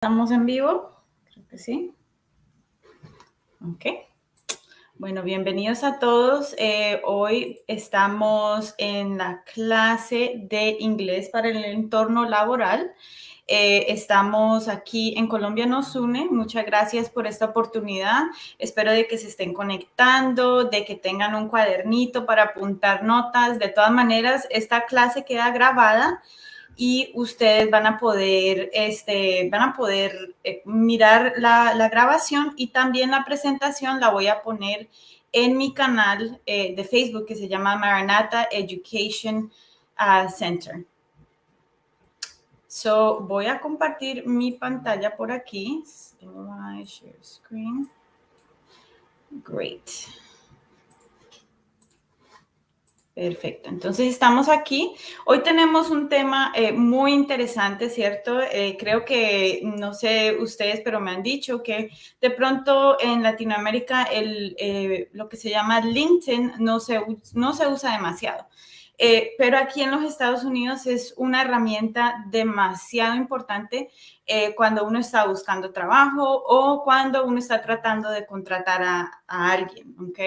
¿Estamos en vivo? Creo que sí. Ok. Bueno, bienvenidos a todos. Hoy estamos en la clase de inglés para el entorno laboral. Estamos aquí en Colombia nos une. Muchas gracias por esta oportunidad. Espero de que se estén conectando, de que tengan un cuadernito para apuntar notas. De todas maneras, esta clase queda grabada y ustedes van a poder mirar la grabación, y también la presentación la voy a poner en mi canal de Facebook que se llama Maranatha Education Center. So, voy a compartir mi pantalla por aquí. Share screen. Great. Perfecto, entonces estamos aquí. Hoy tenemos un tema muy interesante, ¿cierto? Creo que, no sé ustedes, pero me han dicho que de pronto en Latinoamérica lo que se llama LinkedIn no se usa demasiado. Pero aquí en los Estados Unidos es una herramienta demasiado importante cuando uno está buscando trabajo o cuando uno está tratando de contratar a alguien, ¿ok?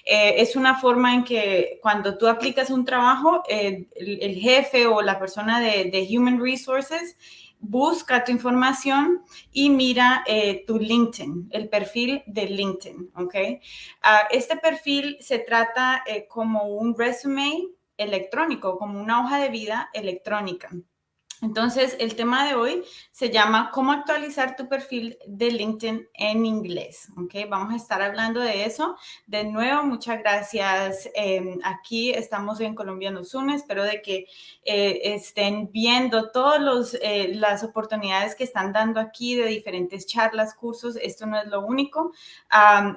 Es una forma en que cuando tú aplicas un trabajo, el jefe o la persona de Human Resources busca tu información y mira tu LinkedIn, el perfil de LinkedIn, ¿ok? Este perfil se trata como un resume electrónico, como una hoja de vida electrónica. Entonces, el tema de hoy se llama ¿Cómo actualizar tu perfil de LinkedIn en inglés? ¿Okay? Vamos a estar hablando de eso. De nuevo, muchas gracias. Aquí estamos en Colombia nos une. Espero de que estén viendo todas las oportunidades que están dando aquí de diferentes charlas, cursos. Esto no es lo único.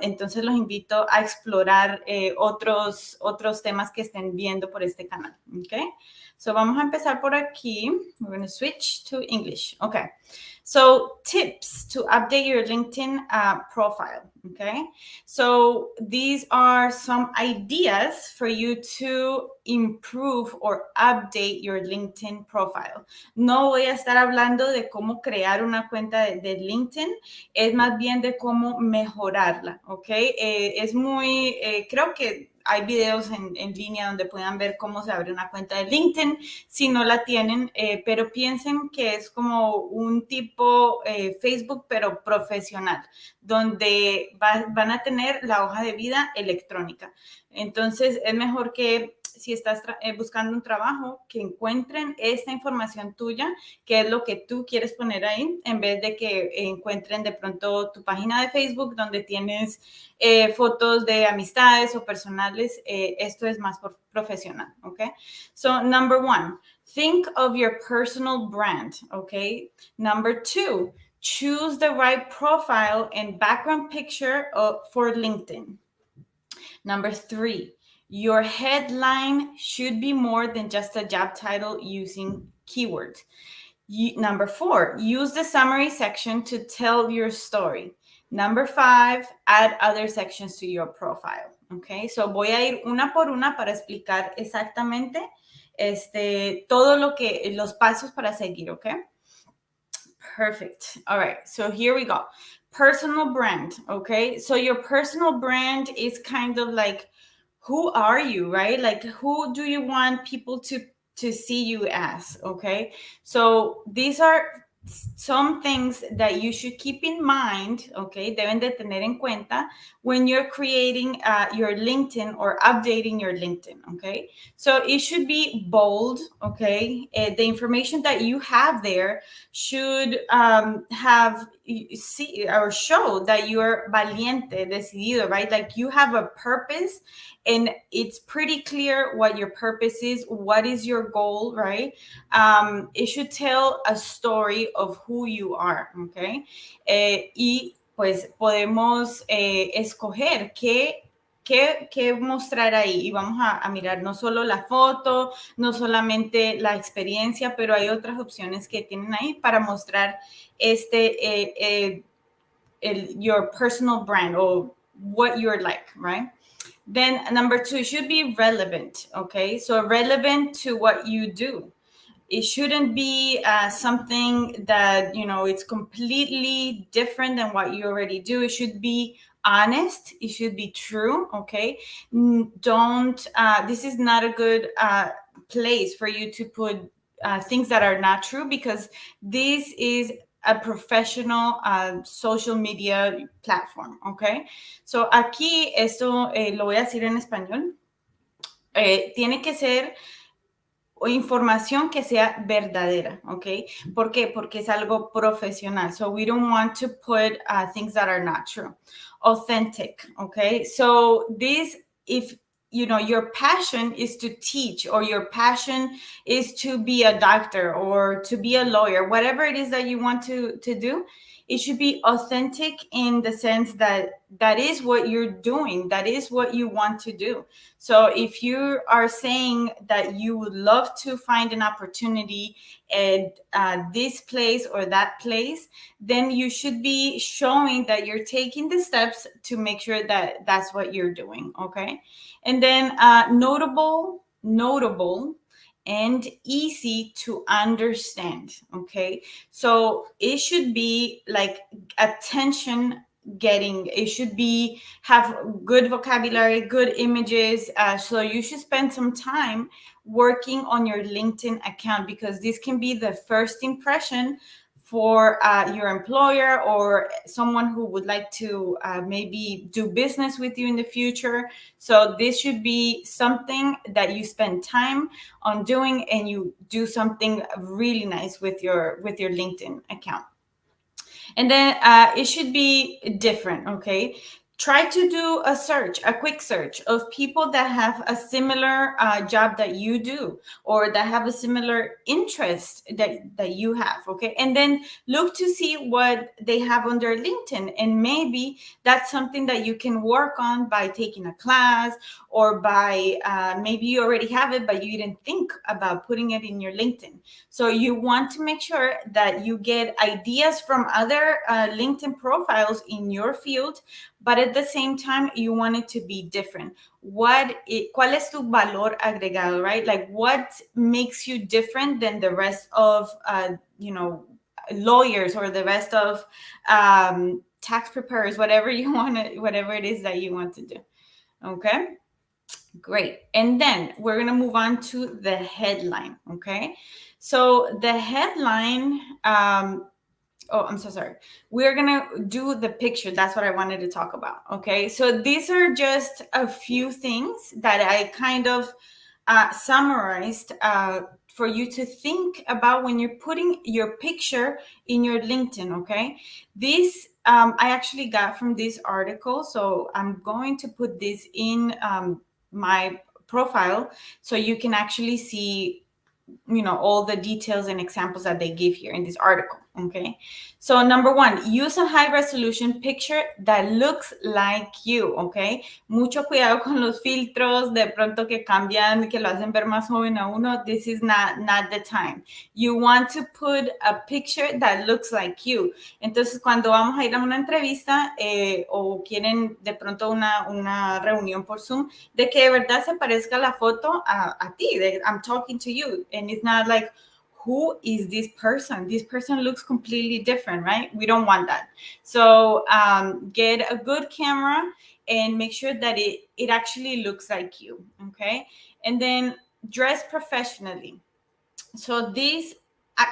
Entonces, los invito a explorar otros temas que estén viendo por este canal. ¿Okay? So, vamos a empezar por aquí. We're going to switch to English. Okay. So, tips to update your LinkedIn profile. Okay. So, these are some ideas for you to improve or update your LinkedIn profile. No voy a estar hablando de cómo crear una cuenta de LinkedIn, es más bien de cómo mejorarla. Okay. Creo que hay videos en línea donde puedan ver cómo se abre una cuenta de LinkedIn si no la tienen, pero piensen que es como un tipo Facebook, pero profesional, donde van a tener la hoja de vida electrónica. Entonces, es mejor que si estás buscando un trabajo, que encuentren esta información tuya, que es lo que tú quieres poner ahí, en vez de que encuentren de pronto tu página de Facebook donde tienes fotos de amistades o personales. Esto es más profesional, okay? So, number one, think of your personal brand, okay? Number two, choose the right profile and background picture for LinkedIn. Number three, your headline should be more than just a job title using keywords. Number four, use the summary section to tell your story. Number five, add other sections to your profile. Okay, so voy a ir una por una para explicar exactamente todo los pasos para seguir, okay? Perfect. All right, so here we go. Personal brand, okay? So your personal brand is kind of like, who are you, right? Like, who do you want people to see you as, okay? So these are some things that you should keep in mind, okay? Deben de tener en cuenta when you're creating your LinkedIn or updating your LinkedIn, okay? So it should be bold, okay? The information that you have there should show that you're valiente, decidido, right? Like you have a purpose, and it's pretty clear what your purpose is, what is your goal, right? It should tell a story of who you are, okay? Y pues podemos escoger qué mostrar ahí, y vamos a mirar no solo la foto, no solamente la experiencia, pero hay otras opciones que tienen ahí para mostrar your personal brand or what you're like, right? Then number two should be relevant, okay? So relevant to what you do. It shouldn't be something that, it's completely different than what you already do. It should be honest. It should be true. Okay. Don't, this is not a good place for you to put things that are not true, because this is a professional social media platform. Okay. So aquí esto lo voy a decir en español. Tiene que ser o información que sea verdadera, ¿ok? ¿Por qué? Porque es algo profesional. So we don't want to put things that are not true. Authentic, okay? So this, if your passion is to teach, or your passion is to be a doctor or to be a lawyer, whatever it is that you want to do, it should be authentic in the sense that that is what you're doing, that is what you want to do. So if you are saying that you would love to find an opportunity at this place or that place, then you should be showing that you're taking the steps to make sure that that's what you're doing. Okay. And then notable, and easy to understand. Okay. So it should be like attention getting. It should be have good vocabulary, good images. So you should spend some time working on your LinkedIn account, because this can be the first impression for your employer or someone who would like to maybe do business with you in the future. So this should be something that you spend time on doing, and you do something really nice with your LinkedIn account. And then it should be different. Okay. Try to do a quick search of people that have a similar job that you do, or that have a similar interest that you have. Okay. And then look to see what they have on their LinkedIn. And maybe that's something that you can work on by taking a class, or by maybe you already have it, but you didn't think about putting it in your LinkedIn. So you want to make sure that you get ideas from other LinkedIn profiles in your field, but at the same time, you want it to be different. ¿Cuál es tu valor agregado, right? Like, what makes you different than the rest of, lawyers, or the rest of tax preparers, whatever it is that you want to do. Okay. Great. And then we're going to move on to the headline. Okay. So the headline, I'm so sorry. We're going to do the picture. That's what I wanted to talk about. Okay. So these are just a few things that I kind of summarized for you to think about when you're putting your picture in your LinkedIn. Okay. This I actually got from this article. So I'm going to put this in my profile so you can actually see all the details and examples that they give here in this article. Okay. So number one, use a high resolution picture that looks like you. Okay. Mucho cuidado con los filtros de pronto que cambian, que lo hacen ver más joven a uno. This is not the time. You want to put a picture that looks like you. Entonces, cuando vamos a ir a una entrevista o quieren de pronto una reunión por Zoom, de que de verdad se parezca la foto a ti. I'm talking to you. And it's not like, who is this person? This person looks completely different, right? We don't want that. So get a good camera and make sure that it actually looks like you, okay? And then dress professionally. So these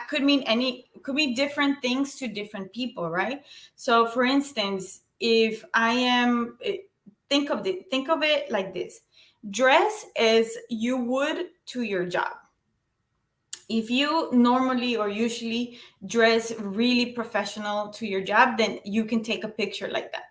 could be different things to different people, right? So for instance, if I am, think of it like this. Dress as you would to your job. If you normally or usually dress really professional to your job, then you can take a picture like that.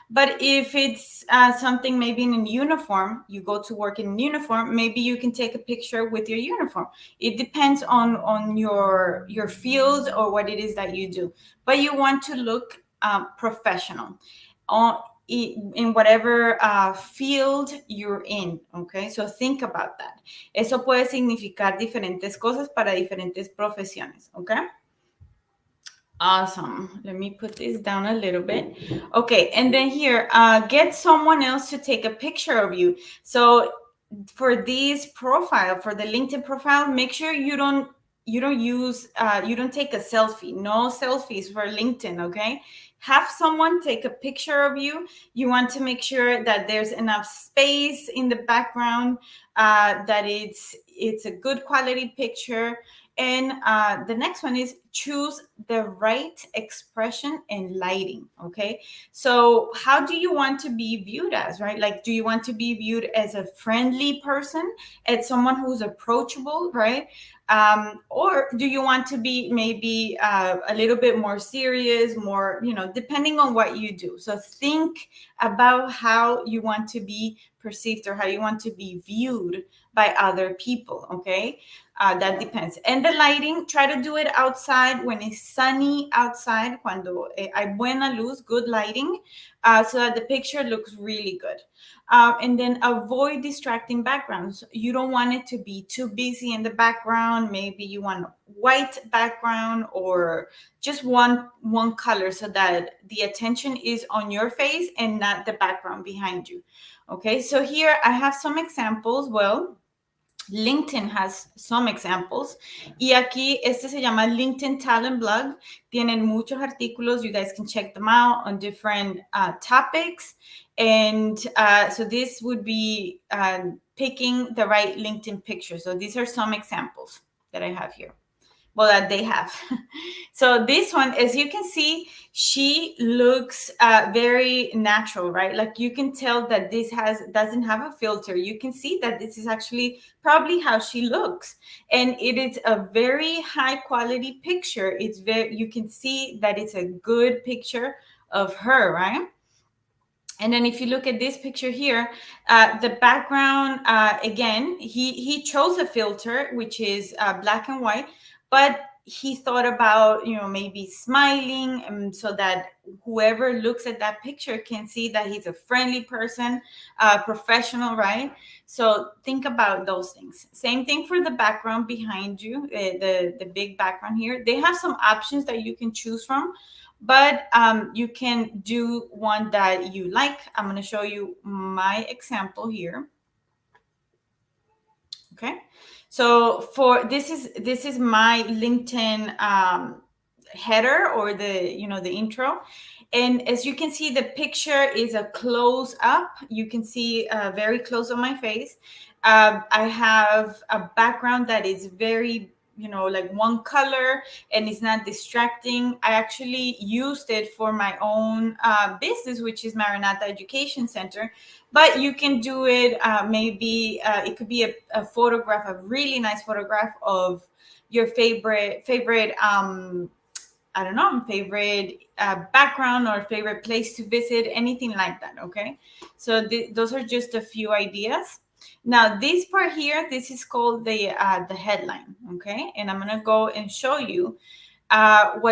But if it's something maybe in a uniform, you go to work in a uniform, maybe you can take a picture with your uniform. It depends on your field or what it is that you do. But you want to look professional in whatever field you're in, okay? So think about that. Eso puede significar diferentes cosas para diferentes profesiones, okay? Awesome. Let me put this down a little bit. Okay, and then here, get someone else to take a picture of you. So for this profile, for the LinkedIn profile, make sure you don't you don't take a selfie. No selfies for LinkedIn, okay? Have someone take a picture of you. You want to make sure that there's enough space in the background, that it's a good quality picture. And the next one is choose the right expression and lighting, okay? So how do you want to be viewed as, right? Like, do you want to be viewed as a friendly person, as someone who's approachable, right? Or do you want to be maybe a little bit more serious, more, depending on what you do. So think about how you want to be perceived or how you want to be viewed by other people, okay? That depends. And the lighting, try to do it outside when it's sunny outside, cuando hay buena luz, good lighting, so that the picture looks really good. And then avoid distracting backgrounds. You don't want it to be too busy in the background. Maybe you want a white background or just one color so that the attention is on your face and not the background behind you. Okay, so here I have some examples. Well, LinkedIn has some examples. Y aquí, este se llama LinkedIn Talent Blog. Tienen muchos artículos. You guys can check them out on different topics. And so this would be picking the right LinkedIn picture. So these are some examples that I have here. Well, that they have. So this one, as you can see, she looks very natural, right? Like you can tell that this doesn't have a filter. You can see that this is actually probably how she looks. And it is a very high quality picture. You can see that it's a good picture of her, right? And then if you look at this picture here, the background, again, he chose a filter, which is black and white, but he thought about, maybe smiling, so that whoever looks at that picture can see that he's a friendly person, professional, right? So think about those things. Same thing for the background behind you, the big background here. They have some options that you can choose from, but you can do one that you like. I'm going to show you my example here. Okay, so this is my LinkedIn header, or the intro. And as you can see, the picture is a close up. You can see very close on my face. I have a background that is very, like one color, and it's not distracting. I actually used it for my own business, which is Maranatha Education Center. But you can do it, maybe it could be a photograph, a really nice photograph of your favorite I don't know, favorite background or favorite place to visit, anything like that, okay? So those are just a few ideas. Now, this part here, this is called the headline, okay? And I'm gonna go and show you if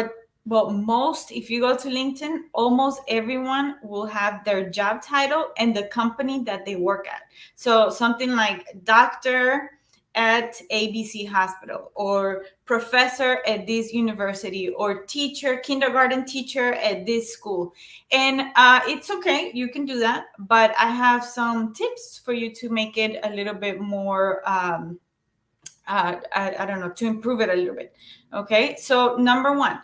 you go to LinkedIn, almost everyone will have their job title and the company that they work at. So something like doctor at ABC Hospital, or professor at this university, or teacher, kindergarten teacher at this school. And it's okay, you can do that, but I have some tips for you to make it a little bit more, I don't know, to improve it a little bit. Okay, so number one,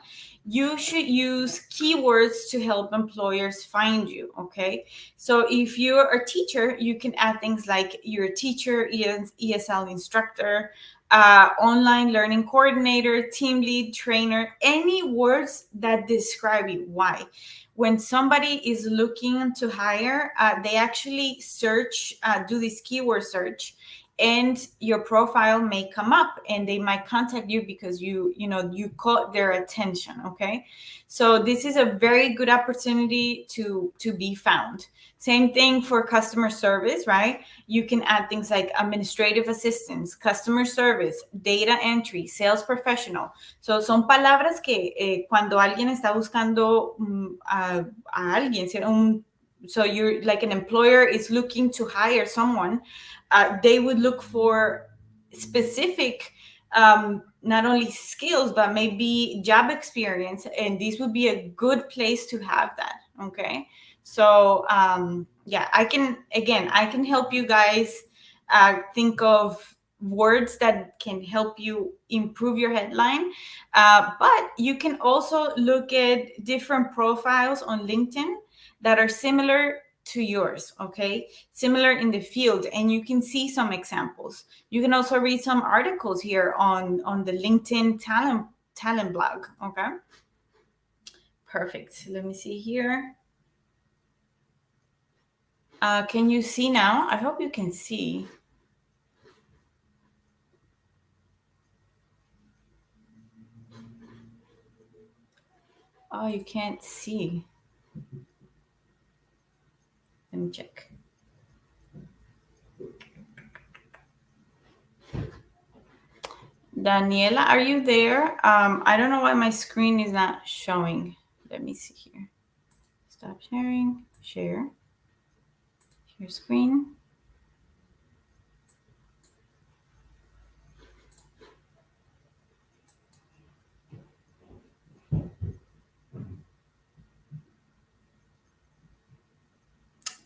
you should use keywords to help employers find you, okay? So if you're a teacher, you can add things like you're a teacher, ESL instructor, online learning coordinator, team lead, trainer, any words that describe you. Why? When somebody is looking to hire, they actually search, do this keyword search, and your profile may come up and they might contact you because you caught their attention. Okay, so this is a very good opportunity to be found. Same thing for customer service, right? You can add things like administrative assistance, customer service, data entry, sales professional. So son palabras que cuando alguien está buscando a alguien, so you're like an employer is looking to hire someone, they would look for specific, not only skills, but maybe job experience. And this would be a good place to have that. Okay. So, yeah, I can help you guys think of words that can help you improve your headline. But you can also look at different profiles on LinkedIn that are similar to yours, okay? Similar in the field, and you can see some examples. You can also read some articles here on the LinkedIn talent blog, okay? Perfect. Let me see here. Can you see now? I hope you can see. Oh, you can't see. Let me check. Daniela, are you there? I don't know why my screen is not showing. Let me see here. Stop sharing. Share screen.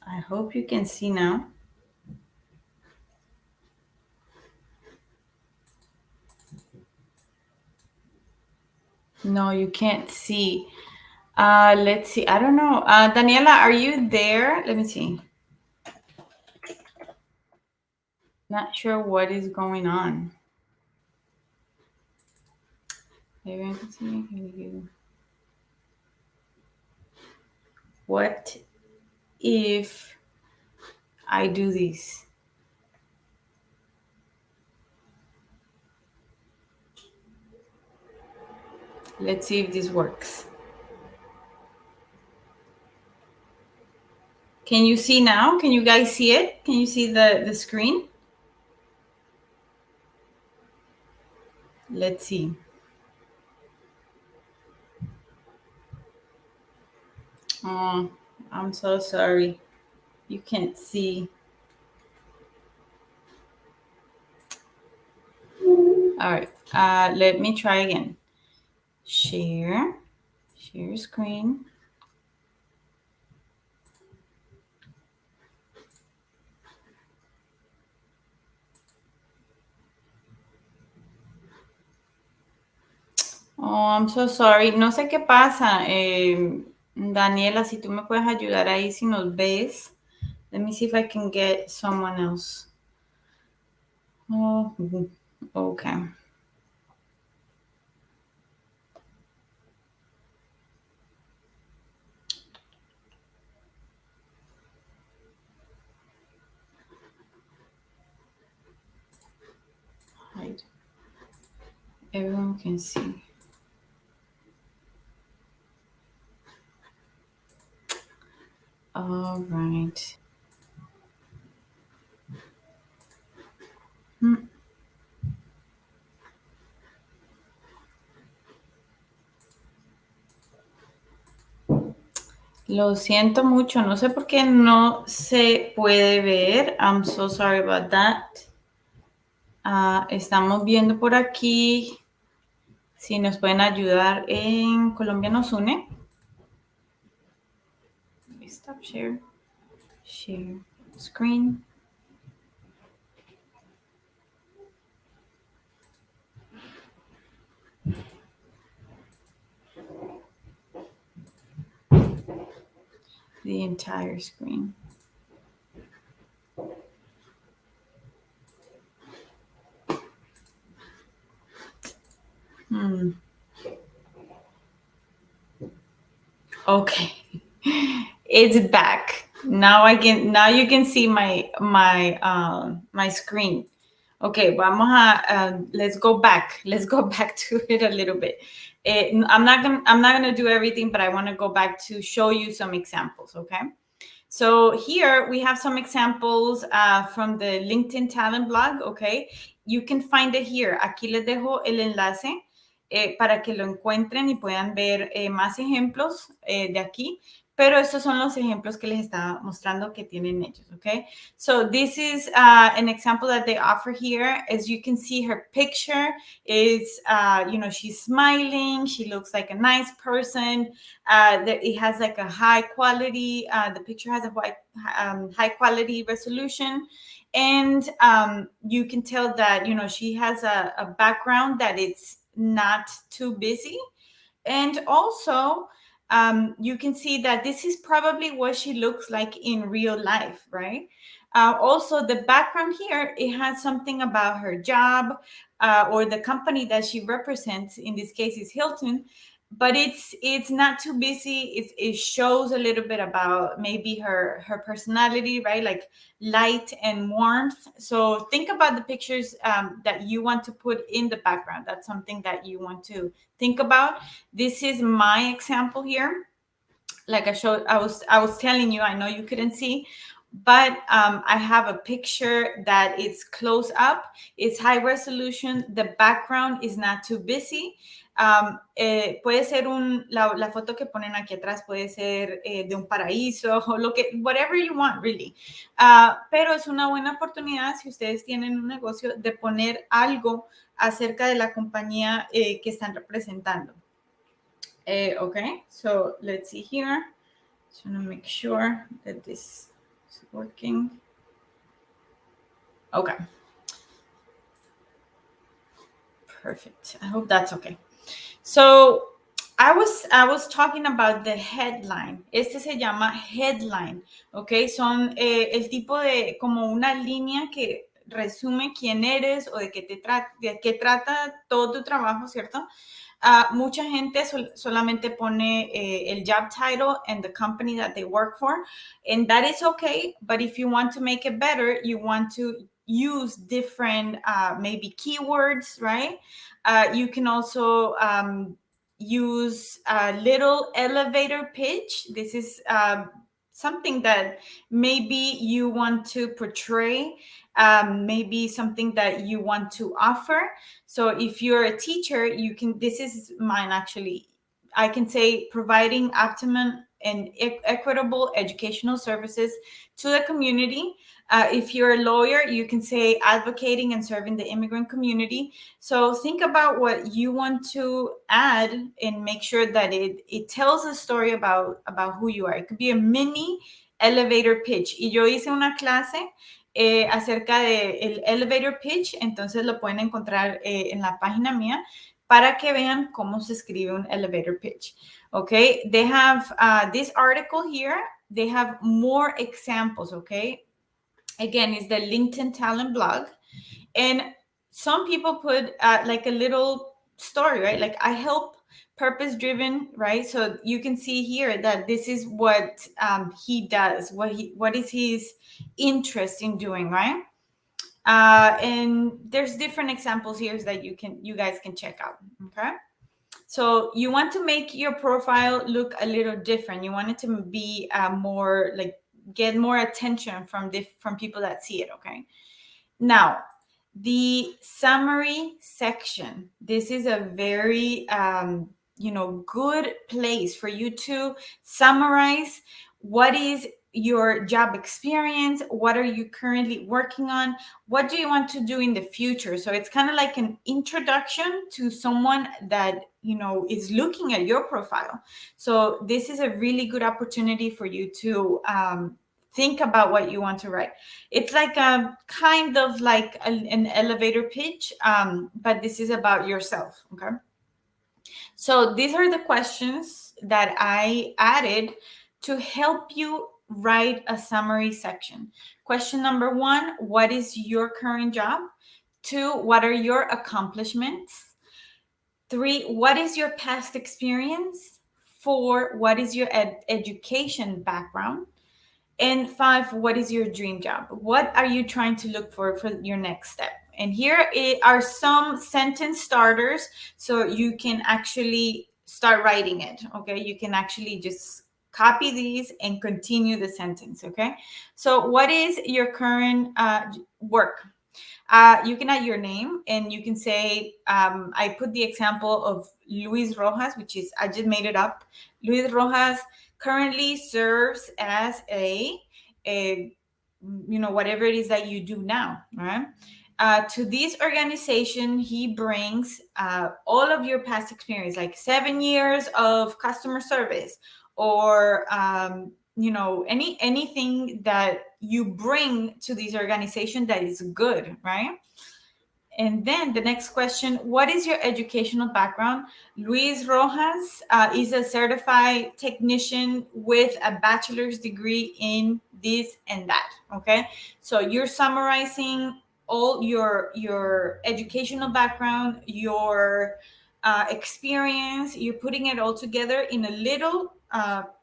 I hope you can see now. No, you can't see. Let's see. I don't know. Daniela, are you there? Let me see. Not sure what is going on. Maybe I can see. What if I do this? Let's see if this works. Can you see now? Can you guys see it? Can you see the screen? Let's see. Oh, I'm so sorry. You can't see. All right. Let me try again. Share screen. Oh, I'm so sorry. No sé qué pasa. Daniela, si tú me puedes ayudar ahí si nos ves. Let me see if I can get someone else. Oh, okay. Hide. Everyone can see. All right. Lo siento mucho. No sé por qué no se puede ver. I'm so sorry about that. Estamos viendo por aquí si nos pueden ayudar en Colombia nos une. Stop share. Share screen. The entire screen. Okay. It's back. Now you can see my screen. Okay, vamos a let's go back. Let's go back to it a little bit. I'm not gonna do everything, but I want to go back to show you some examples. Okay. So here we have some examples from the LinkedIn Talent blog, okay? You can find it here. Aquí les dejo el enlace para que lo encuentren y puedan ver más ejemplos de aquí. pero estos son los ejemplos que les estaba mostrando que tienen ellos, okay? So this is an example that they offer here. As you can see, her picture is, she's smiling. She looks like a nice person. It has like a high quality, the picture has a high quality resolution. And you can tell that, she has a background that it's not too busy. And also, you can see that this is probably what she looks like in real life, right? Also, the background here, it has something about her job or the company that she represents. In this case, is Hilton. But it's not too busy. It shows a little bit about maybe her personality, right? Like light and warmth. So think about the pictures that you want to put in the background. That's something that you want to think about. This is my example here. Like I was telling you, I know you couldn't see, but I have a picture that is close up. It's high resolution. The background is not too busy. Puede ser la foto que ponen aquí atrás puede ser de un paraíso o whatever you want, really. Pero es una buena oportunidad si ustedes tienen un negocio de poner algo acerca de la compañía que están representando. Okay, so let's see here. Just want to make sure that this is working. Okay. Perfect. I hope that's okay. So I was talking about the headline. Este se llama headline, ¿ok? Son el tipo de, como una línea que resume quién eres o de qué trata todo tu trabajo, ¿cierto? Mucha gente solamente pone el job title and the company that they work for, and that is okay, but if you want to make it better, you want to use different maybe keywords, right? You can also use a little elevator pitch. This is something that maybe you want to portray, maybe something that you want to offer. So if you're a teacher, you can, this is mine actually. I can say providing optimum and equitable educational services to the community. If you're a lawyer, you can say advocating and serving the immigrant community. So think about what you want to add and make sure that it tells a story about who you are. It could be a mini elevator pitch. Y yo hice una clase acerca del elevator pitch, entonces lo pueden encontrar en la página mía para que vean cómo se escribe un elevator pitch. Okay, they have this article here. They have more examples, okay? Again, it's the LinkedIn Talent blog. And some people put like a little story, right? Like I help purpose-driven, right? So you can see here that this is what he does, what is his interest in doing, right? And there's different examples here that you guys can check out, okay? So you want to make your profile look a little different. You want it to be more like get more attention from people that see it, okay? Now, the summary section. This is a very, good place for you to summarize what is your job experience, what are you currently working on, what do you want to do in the future. So it's kind of like an introduction to someone that is looking at your profile. So this is a really good opportunity for you to think about what you want to write. It's like a kind of like an elevator pitch, but this is about yourself, okay? So these are the questions that I added to help you write a summary section. Question number 1, what is your current job? 2, what are your accomplishments? 3, what is your past experience? 4, what is your education background? And 5, what is your dream job? What are you trying to look for your next step? And here are some sentence starters, so you can actually start writing it, okay? You can actually just copy these and continue the sentence, okay? So what is your current work? You can add your name, and you can say, I put the example of Luis Rojas, which is, I just made it up. Luis Rojas currently serves as whatever it is that you do now, right? To this organization, he brings all of your past experience, like 7 years of customer service, or anything that you bring to this organization that is good, right? And then the next question, what is your educational background? Luis Rojas is a certified technician with a bachelor's degree in this and that, okay? So you're summarizing all your educational background, your experience, you're putting it all together in a little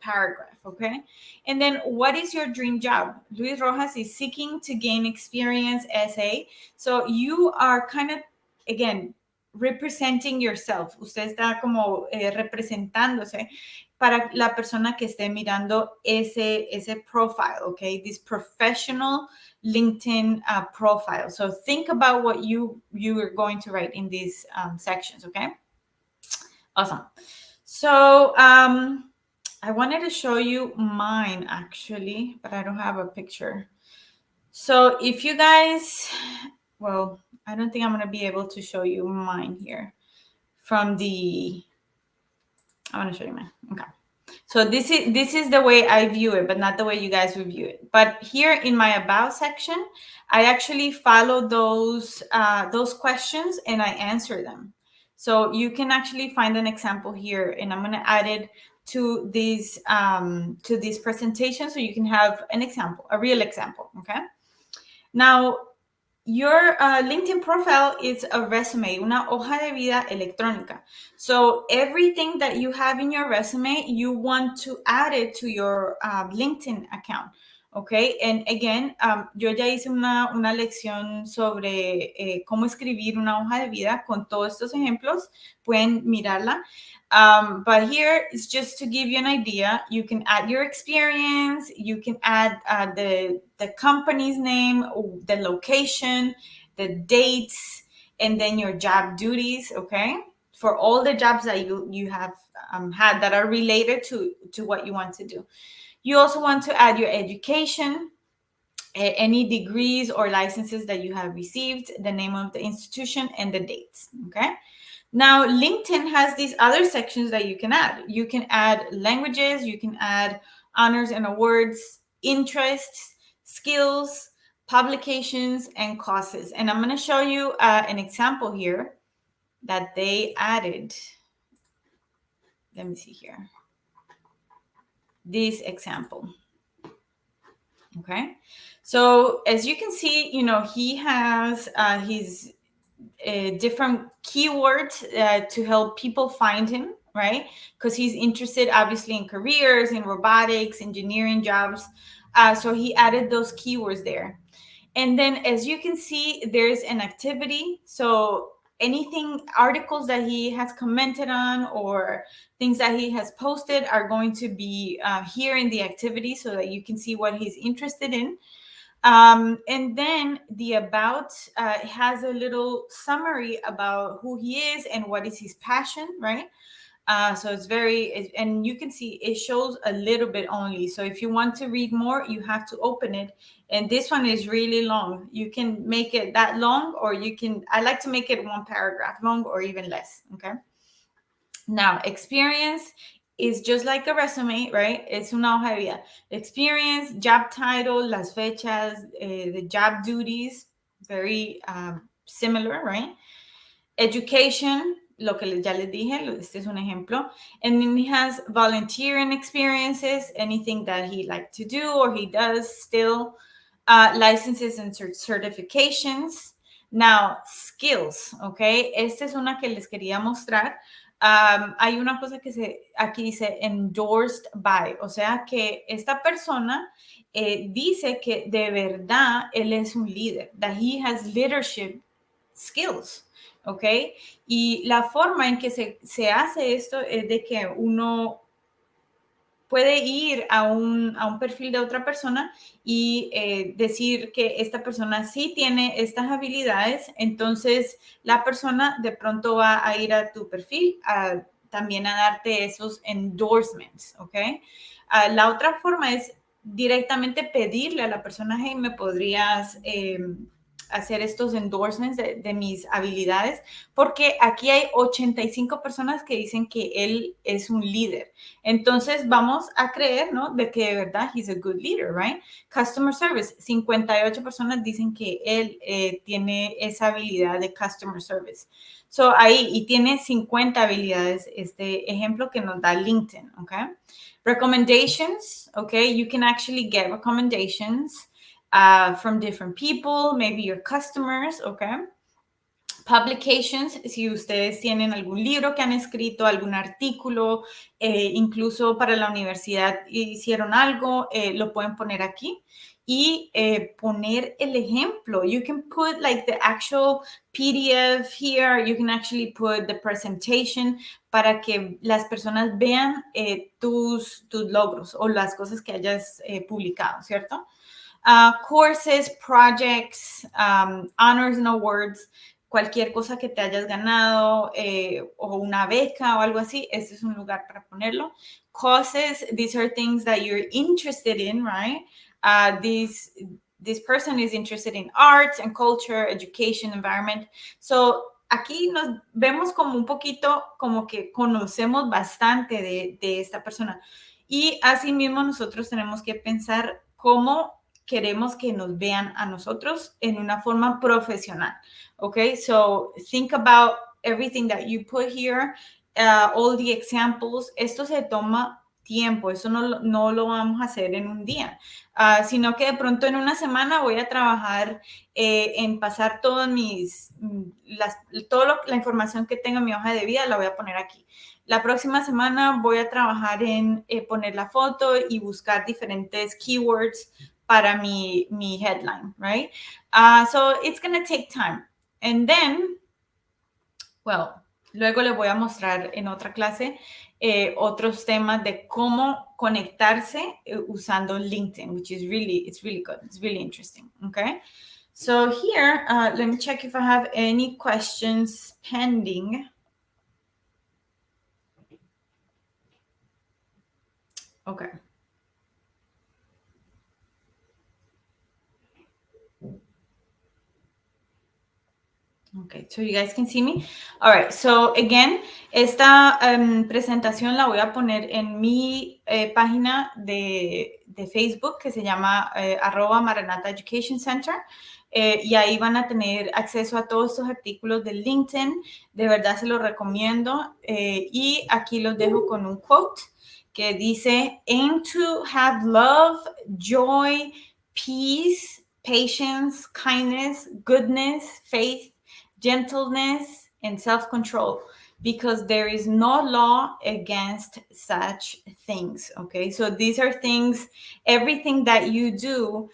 paragraph, okay? And then what is your dream job? Luis Rojas is seeking to gain experience as a, so you are kind of, again, representing yourself. Usted está como representándose para la persona que esté mirando ese profile, okay? This professional LinkedIn profile. So think about what you are going to write in these sections, okay? Awesome. So I wanted to show you mine actually, but I don't have a picture. So if you guys, well, I don't think I'm going to be able to show you mine here from the, I want to show you mine. Okay. So this is the way I view it, but not the way you guys would view it. But here in my about section, I actually follow those questions and I answer them. So you can actually find an example here, and I'm going to add it to this presentation so you can have an example, a real example. Okay. Now, your LinkedIn profile is a resume, una hoja de vida electrónica. So everything that you have in your resume, you want to add it to your LinkedIn account. Okay, and again, yo ya hice una lección sobre cómo escribir una hoja de vida con todos estos ejemplos. Pueden mirarla. But here it's just to give you an idea. You can add your experience. You can add the company's name, the location, the dates, and then your job duties. Okay, for all the jobs that you have had that are related to what you want to do. You also want to add your education, any degrees or licenses that you have received, the name of the institution, and the dates. Okay. Now, LinkedIn has these other sections that you can add. You can add languages, you can add honors and awards, interests, skills, publications, and causes. And I'm going to show you an example here that they added. Let me see here. This example. Okay. So as you can see, he has his different keywords to help people find him, right? Because he's interested obviously in careers, in robotics, engineering jobs. So he added those keywords there. And then as you can see, there's an activity. So anything, articles that he has commented on or things that he has posted are going to be here in the activity so that you can see what he's interested in. And then the about has a little summary about who he is and what is his passion, right? So it's and you can see it shows a little bit only. So if you want to read more, you have to open it. And this one is really long. You can make it that long, or I like to make it one paragraph long or even less. Okay. Now, experience is just like a resume, right? Es una hoja de vida. Experience, job title, las fechas, the job duties, very similar, right? Education, lo que ya les dije, este es un ejemplo. And then he has volunteering experiences, anything that he liked to do or he does still, licenses and certifications. Now, skills, okay? Esta es una que les quería mostrar. Hay una cosa que aquí dice endorsed by, o sea que esta persona dice que de verdad él es un líder, that he has leadership skills, ¿ok? Y la forma en que se hace esto es de que uno puede ir a un perfil de otra persona y decir que esta persona sí tiene estas habilidades, entonces la persona de pronto va a ir a tu perfil, a también a darte esos endorsements, ¿ok? La otra forma es directamente pedirle a la persona, hey, ¿me podrías hacer estos endorsements de mis habilidades? Porque aquí hay 85 personas que dicen que él es un líder. Entonces vamos a creer, ¿no? De que de verdad he's a good leader, right? Customer service, 58 personas dicen que él tiene esa habilidad de customer service. So ahí, y tiene 50 habilidades, este ejemplo que nos da LinkedIn, ¿ok? Recommendations, okay? You can actually get recommendations from different people, maybe your customers, okay? Publications, si ustedes tienen algún libro que han escrito, algún artículo, incluso para la universidad hicieron algo, lo pueden poner aquí y poner el ejemplo. You can put like the actual PDF here. You can actually put the presentation para que las personas vean tus logros o las cosas que hayas publicado, ¿cierto? Courses, projects, honors and awards, cualquier cosa que te hayas ganado o una beca o algo así, este es un lugar para ponerlo. Causes, these are things that you're interested in, right? This person is interested in arts and culture, education, environment. So, aquí nos vemos como un poquito, como que conocemos bastante de esta persona. Y asimismo nosotros tenemos que pensar cómo queremos que nos vean a nosotros en una forma profesional. Okay, so think about everything that you put here, all the examples. Esto se toma tiempo, eso no lo vamos a hacer en un día, sino que de pronto en una semana voy a trabajar en pasar toda la información que tengo en mi hoja de vida, la voy a poner aquí. La próxima semana voy a trabajar en poner la foto y buscar diferentes keywords para mi headline, right? So it's going to take time. And then, well, luego les voy a mostrar en otra clase otros temas de cómo conectarse usando LinkedIn, which is it's really good. It's really interesting, okay? So here, let me check if I have any questions pending. Okay. Okay, so you guys can see me. All right, so again, esta presentación la voy a poner en mi página de Facebook que se llama @Maranatha Education Center. Y ahí van a tener acceso a todos estos artículos de LinkedIn. De verdad se los recomiendo. Y aquí los dejo con un quote que dice, aim to have love, joy, peace, patience, kindness, goodness, faith, gentleness, and self-control, because there is no law against such things. Okay, so these are things, everything that you do,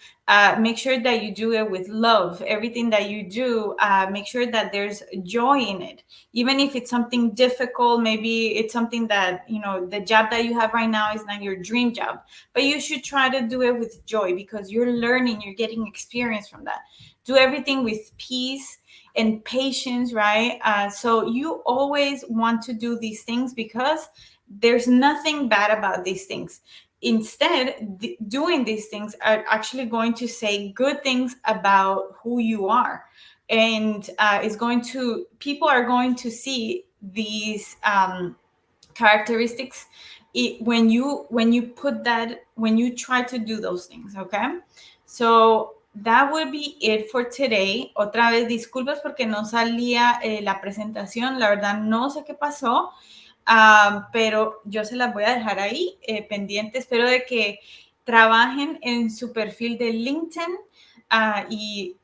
make sure that you do it with love. Everything that you do, make sure that there's joy in it. Even if it's something difficult, maybe it's something that, you know, the job that you have right now is not your dream job, but you should try to do it with joy because you're learning, you're getting experience from that. Do everything with peace and patience, right? So you always want to do these things because there's nothing bad about these things. Instead, doing these things are actually going to say good things about who you are. And people are going to see these characteristics when you try to do those things, okay? So that would be it for today. Otra vez, disculpas porque no salía la presentación. La verdad, no sé qué pasó, pero yo se las voy a dejar ahí pendiente. Espero de que trabajen en su perfil de LinkedIn y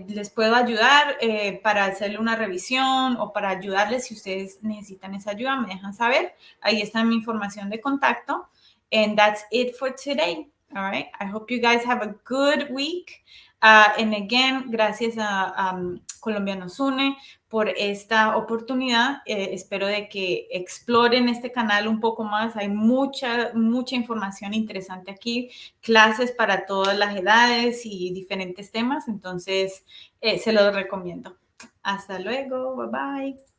les puedo ayudar para hacerle una revisión o para ayudarles si ustedes necesitan esa ayuda. Me dejan saber. Ahí está mi información de contacto. And that's it for today. All right. I hope you guys have a good week. And again, gracias a Colombia nos une por esta oportunidad. Espero de que exploren este canal un poco más. Hay mucha información interesante aquí. Clases para todas las edades y diferentes temas. Entonces, se los recomiendo. Hasta luego. Bye bye.